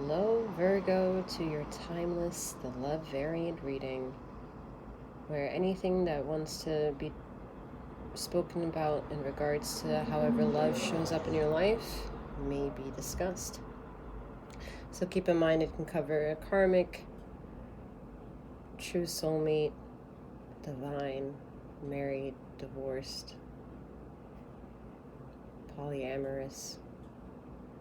Hello, Virgo, to your timeless, the love variant reading, where anything that wants to be spoken about in regards to however love shows up in your life may be discussed. So keep in mind it can cover karmic, true soulmate, divine, married, divorced, polyamorous,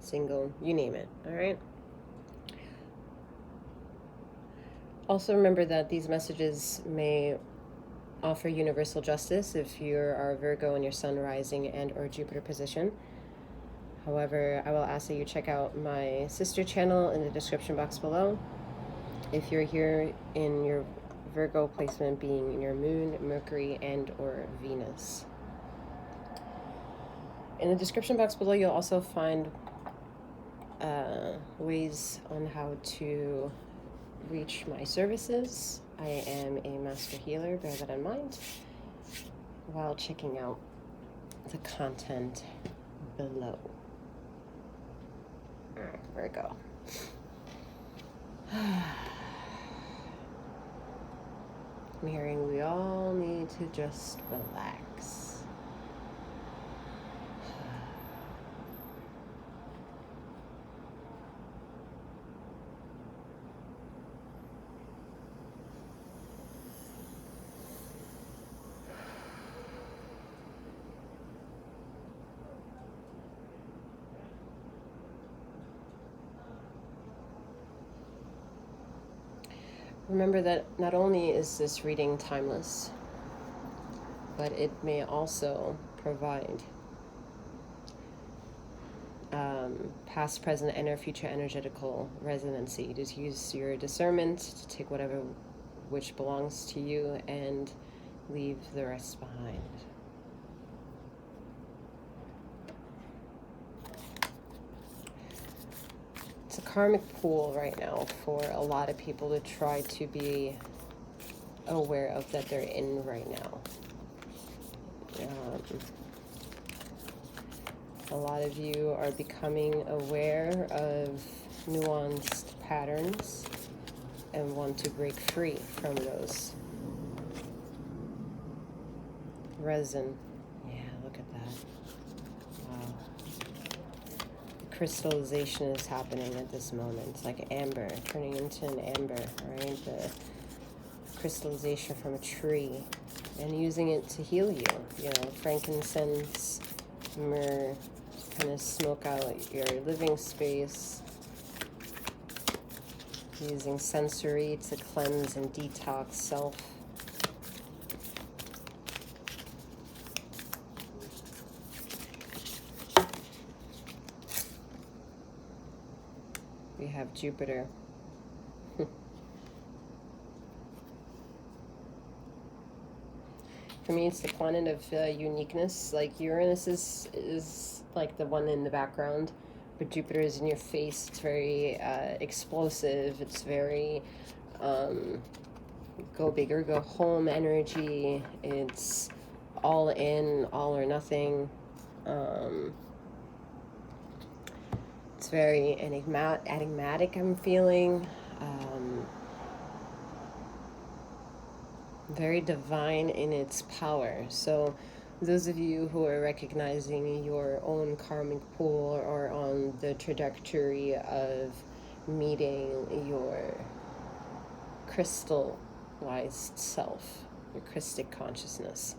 single, you name it, all right? Also remember that these messages may offer universal justice if you are Virgo in your Sun, Rising, and or Jupiter position. However, I will ask that you check out my sister channel in the description box below. If you're here in your Virgo placement being in your Moon, Mercury, and or Venus. In the description box below, you'll also find ways on how to reach my services. I am a master healer, bear that in mind, while checking out the content below. Virgo. I'm hearing we all need to just relax. Remember that not only is this reading timeless, but it may also provide past, present, and or future energetical resonancy. Just use your discernment to take whatever which belongs to you and leave the rest behind. It's a karmic pool right now for a lot of people to try to be aware of that they're in right now. A lot of you are becoming aware of nuanced patterns and want to break free from those. Resin. Yeah, look at that. Wow. Crystallization is happening at this moment. It's like amber turning into an amber, right? The crystallization from a tree and using it to heal you. You know, frankincense, myrrh, kind of smoke out your living space. Using sensory to cleanse and detox self. We have Jupiter. For me, it's the planet of uniqueness. Like Uranus is like the one in the background, but Jupiter is in your face. It's very explosive. It's very go big or go home energy. It's all in, all or nothing. It's very enigmatic, I'm feeling. Very divine in its power. So those of you who are recognizing your own karmic pool or on the trajectory of meeting your crystallized self, your Christic consciousness.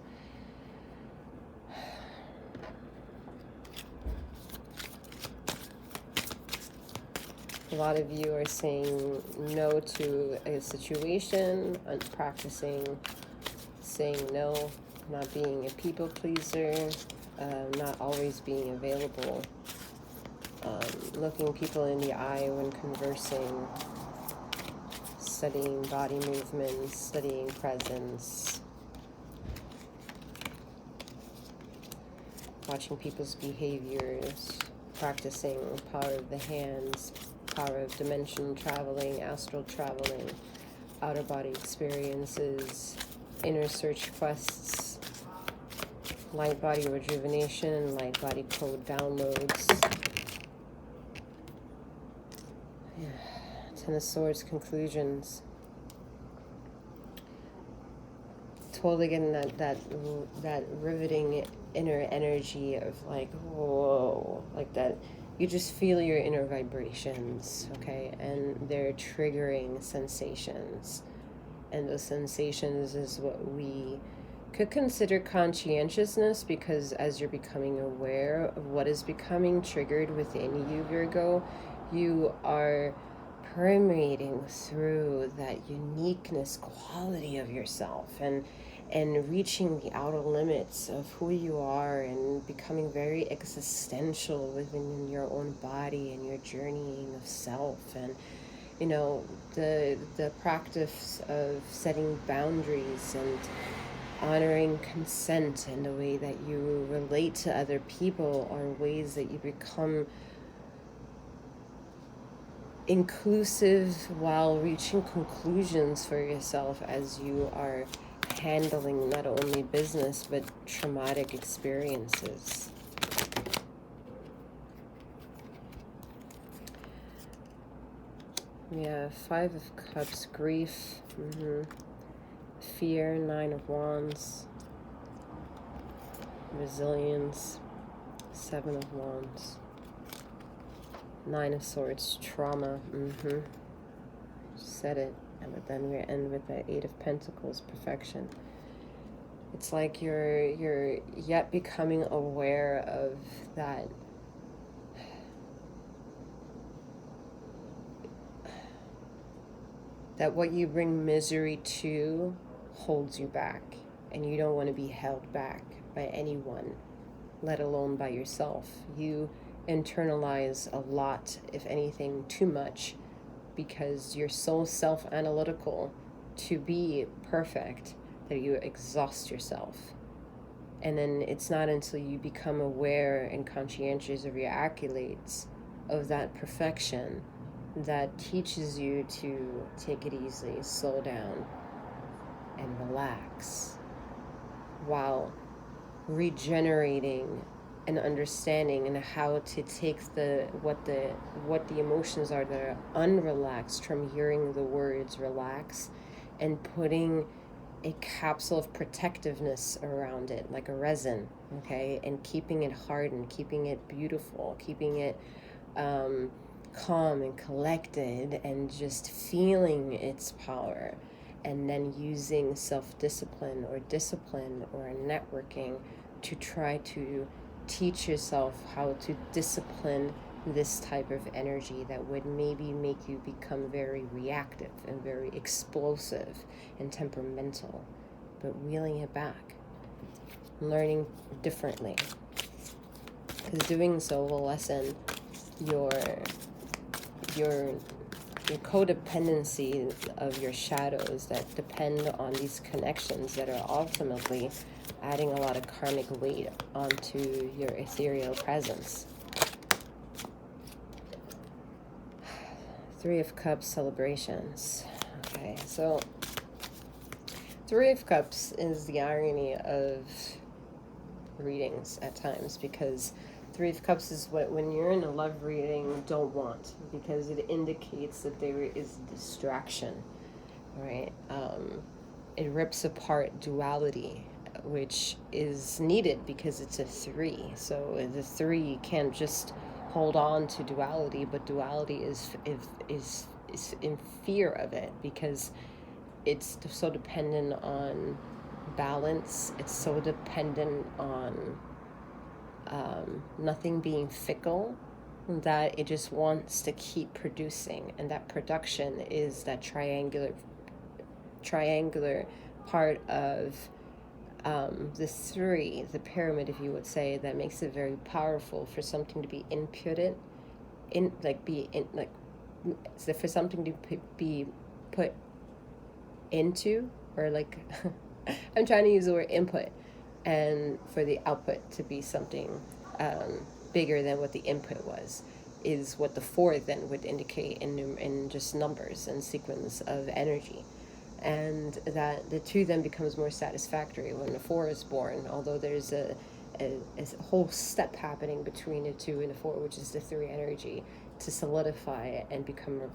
A lot of you are saying no to a situation, practicing saying no, not being a people pleaser, not always being available, looking people in the eye when conversing, studying body movements, studying presence, watching people's behaviors, practicing power of the hands, power of dimensional traveling, astral traveling, outer body experiences, inner search quests, light body rejuvenation, light body code downloads. Yeah. Ten of Swords, conclusions. Totally getting that riveting inner energy of like, whoa, like that. You just feel your inner vibrations, okay? And they're triggering sensations. And those sensations is what we could consider conscientiousness, because as you're becoming aware of what is becoming triggered within you, Virgo, you are permeating through that uniqueness quality of yourself and reaching the outer limits of who you are and becoming very existential within your own body and your journeying of self. And the practice of setting boundaries and honoring consent and the way that you relate to other people are ways that you become inclusive while reaching conclusions for yourself as you are handling not only business but traumatic experiences. Yeah, Five of Cups, grief, fear, Nine of Wands, resilience, Seven of Wands, Nine of Swords, trauma, said it. But then we end with the Eight of Pentacles, perfection. It's like you're yet becoming aware of that what you bring misery to holds you back, and you don't want to be held back by anyone, let alone by yourself. You internalize a lot, if anything, too much, because you're so self-analytical to be perfect that you exhaust yourself. And then it's not until you become aware and conscientious of your accolades of that perfection that teaches you to take it easy, slow down, and relax, while regenerating and understanding and how to take what the emotions are that are unrelaxed from hearing the words relax, and putting a capsule of protectiveness around it, like a resin, okay, and keeping it hardened, keeping it beautiful, keeping it calm and collected, and just feeling its power, and then using self-discipline or discipline or networking to try to teach yourself how to discipline this type of energy that would maybe make you become very reactive and very explosive and temperamental, but wheeling it back, learning differently, because doing so will lessen your codependency of your shadows that depend on these connections that are ultimately adding a lot of karmic weight onto your ethereal presence. Three of Cups, celebrations. Okay, so Three of Cups is the irony of readings at times, because Three of Cups is what, when you're in a love reading, don't want, because it indicates that there is distraction, right? It rips apart duality, which is needed because it's a three. So the three can't just hold on to duality, but duality is in fear of it, because it's so dependent on balance. It's so dependent on nothing being fickle, that it just wants to keep producing, and that production is that triangular part of the three, the pyramid, if you would say, that makes it very powerful for something to be inputted for something to be put into, or like I'm trying to use the word input, and for the output to be something bigger than what the input was, is what the four then would indicate in just numbers and sequence of energy. And that the two then becomes more satisfactory when the four is born, although there's a a whole step happening between the 2 and the 4, which is the 3 energy, to solidify and become more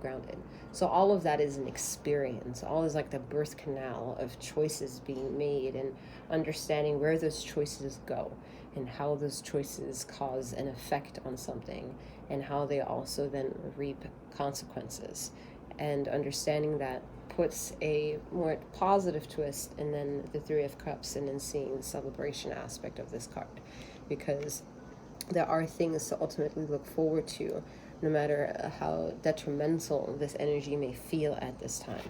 grounded. So all of that is an experience. All is like the birth canal of choices being made and understanding where those choices go and how those choices cause an effect on something and how they also then reap consequences. And understanding that puts a more positive twist, and then the 3 of Cups, and then seeing the celebration aspect of this card, because there are things to ultimately look forward to, no matter how detrimental this energy may feel at this time.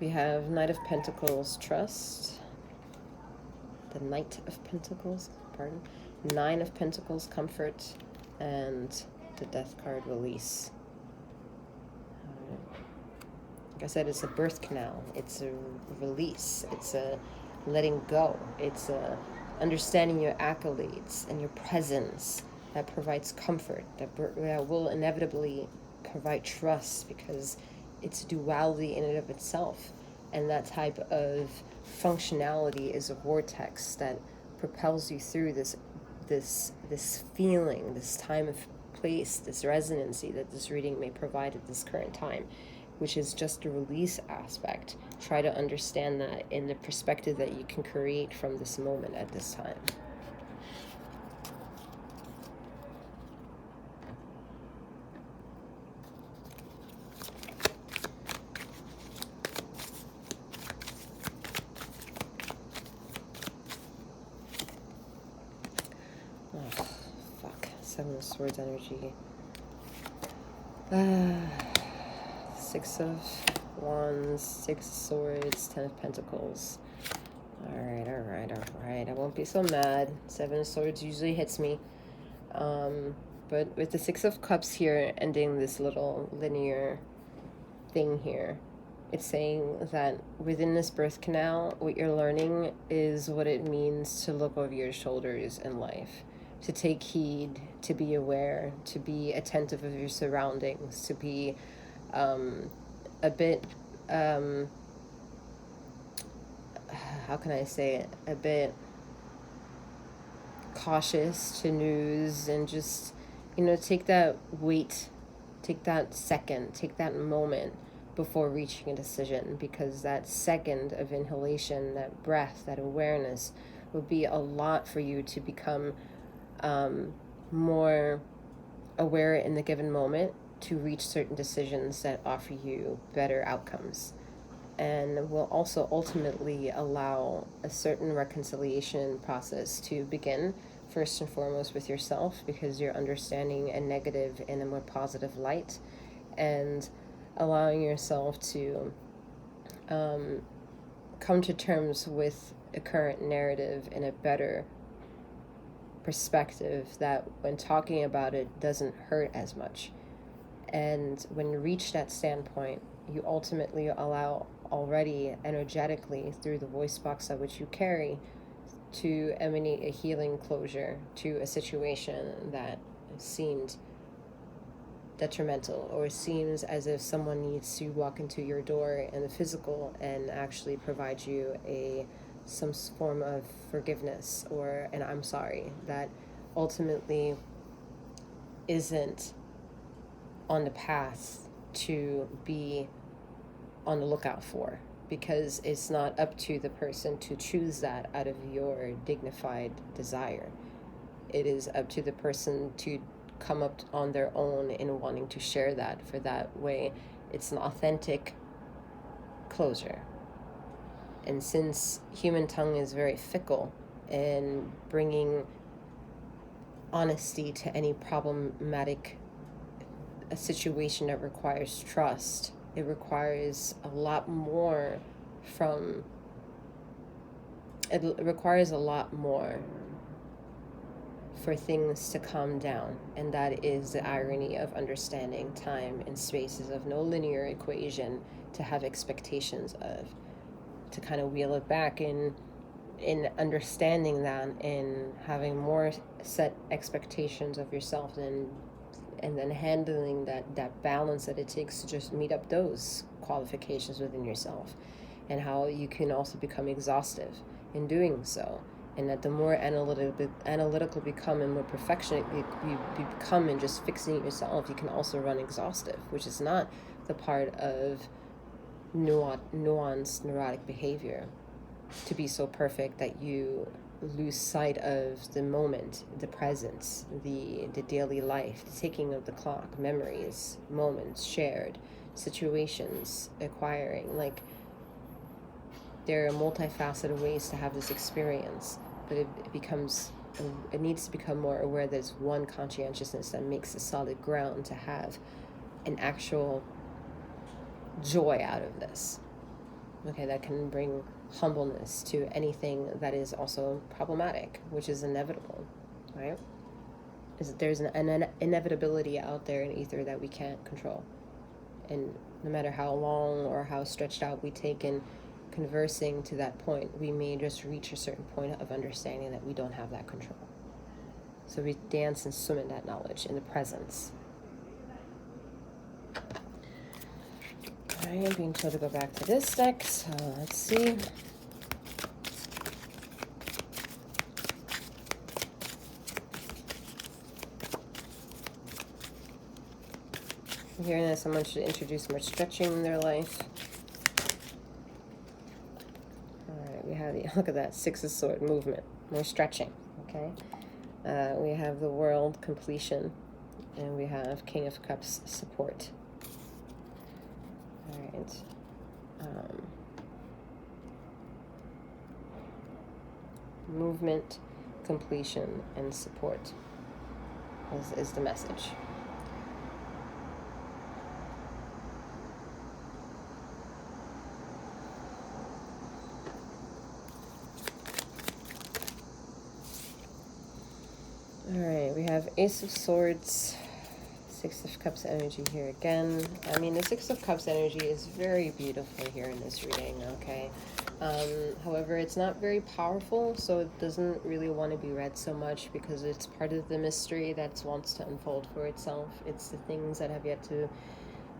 We have Knight of Pentacles, Trust. The Knight of Pentacles, pardon. 9 of Pentacles, Comfort. And the Death card, Release. Like I said, it's a birth canal. It's a release. It's a letting go. It's a understanding your accolades and your presence that provides comfort, that will inevitably provide trust, because it's duality in and of itself. And that type of functionality is a vortex that propels you through this feeling, this time of place, this resonancy that this reading may provide at this current time, which is just a release aspect. Try to understand that in the perspective that you can create from this moment at this time. Seven of Swords energy. 6 of Wands, 6 of Swords, 10 of Pentacles. Alright. I won't be so mad. 7 of Swords usually hits me. But with the 6 of Cups here, ending this little linear thing here, it's saying that within this birth canal, what you're learning is what it means to look over your shoulders in life. To take heed, to be aware, to be attentive of your surroundings, to be a bit, how can I say it, a bit cautious to news, and just, take that wait, take that second, take that moment before reaching a decision, because that second of inhalation, that breath, that awareness would be a lot for you to become more aware in the given moment, to reach certain decisions that offer you better outcomes, and will also ultimately allow a certain reconciliation process to begin, first and foremost with yourself, because you're understanding a negative in a more positive light, and allowing yourself to come to terms with a current narrative in a better perspective, that when talking about it doesn't hurt as much. And when you reach that standpoint, you ultimately allow already energetically through the voice box of which you carry to emanate a healing closure to a situation that seemed detrimental, or seems as if someone needs to walk into your door in the physical and actually provide you some form of forgiveness or an I'm sorry, that ultimately isn't on the path to be on the lookout for, because it's not up to the person to choose that out of your dignified desire. It is up to the person to come up on their own in wanting to share that, for that way it's an authentic closure. And since human tongue is very fickle in bringing honesty to any problematic a situation that requires trust, it requires a lot more for things to calm down. And that is the irony of understanding time and space is of no linear equation to have expectations of. To kind of wheel it back in in understanding that and having more set expectations of yourself, and then handling that balance that it takes to just meet up those qualifications within yourself, and how you can also become exhaustive in doing so, and that the more analytical become and more perfectionist you become in just fixing yourself, you can also run exhaustive, which is not the part of nuanced neurotic behavior, to be so perfect that you lose sight of the moment, the presence, the daily life, the ticking of the clock, memories, moments shared, situations acquiring. Like, there are multifaceted ways to have this experience, but it needs to become more aware that there's one conscientiousness that makes a solid ground to have an actual joy out of this. Okay, that can bring humbleness to anything that is also problematic, which is inevitable, right? There's an inevitability out there in ether that we can't control. And no matter how long or how stretched out we take in conversing to that point, we may just reach a certain point of understanding that we don't have that control. So we dance and swim in that knowledge, in the presence. I am being told to go back to this deck, so let's see. I'm hearing that someone should introduce more stretching in their life. Alright, we have look at that, Six of Swords, movement, more stretching, okay? We have the World, completion, and we have King of Cups, support. All right. Movement, completion, and support is the message. All right, we have Ace of Swords, Six of Cups energy here again. I mean, the Six of Cups energy is very beautiful here in this reading, okay? However, it's not very powerful, so it doesn't really want to be read so much because it's part of the mystery that wants to unfold for itself. It's the things that have yet to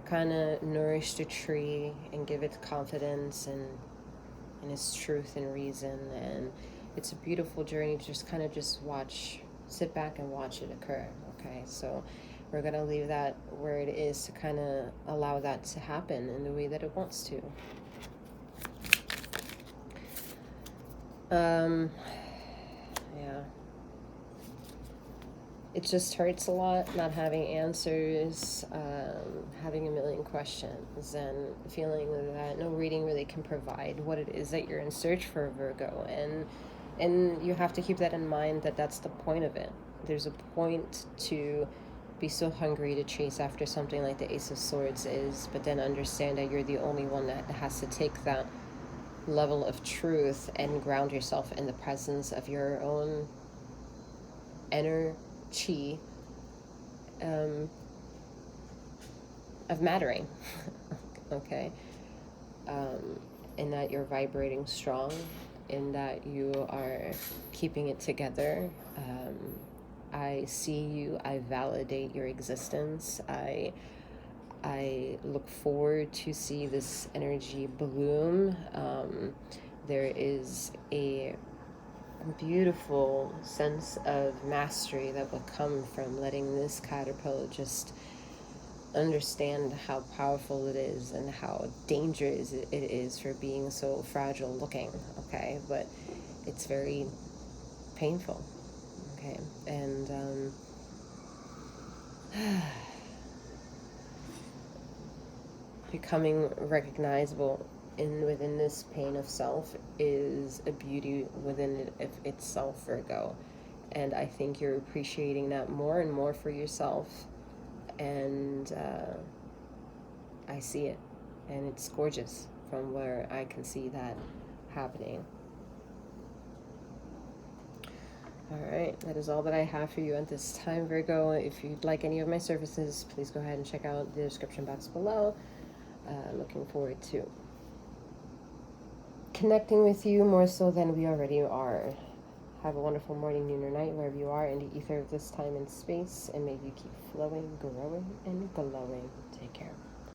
kind of nourish the tree and give it confidence and its truth and reason. And it's a beautiful journey to just kind of sit back and watch it occur, okay? So we're going to leave that where it is to kind of allow that to happen in the way that it wants to. Yeah. It just hurts a lot not having answers, having a million questions, and feeling that no reading really can provide what it is that you're in search for, Virgo. And you have to keep that in mind, that that's the point of it. There's a point to be so hungry to chase after something like the Ace of Swords is, but then understand that you're the only one that has to take that level of truth and ground yourself in the presence of your own inner chi of mattering, okay? In that you're vibrating strong, in that you are keeping it together. I see you, I validate your existence. I look forward to see this energy bloom. There is a beautiful sense of mastery that will come from letting this caterpillar just understand how powerful it is and how dangerous it is for being so fragile looking, okay? But it's very painful, okay? And becoming recognizable within this pain of self is a beauty within it itself, Virgo. And I think you're appreciating that more and more for yourself. And I see it, and it's gorgeous from where I can see that happening. All right, that is all that I have for you at this time, Virgo. If you'd like any of my services, please go ahead and check out the description box below. Looking forward to connecting with you more so than we already are. Have a wonderful morning, noon, or night, wherever you are in the ether of this time and space, and may you keep flowing, growing, and glowing. Take care.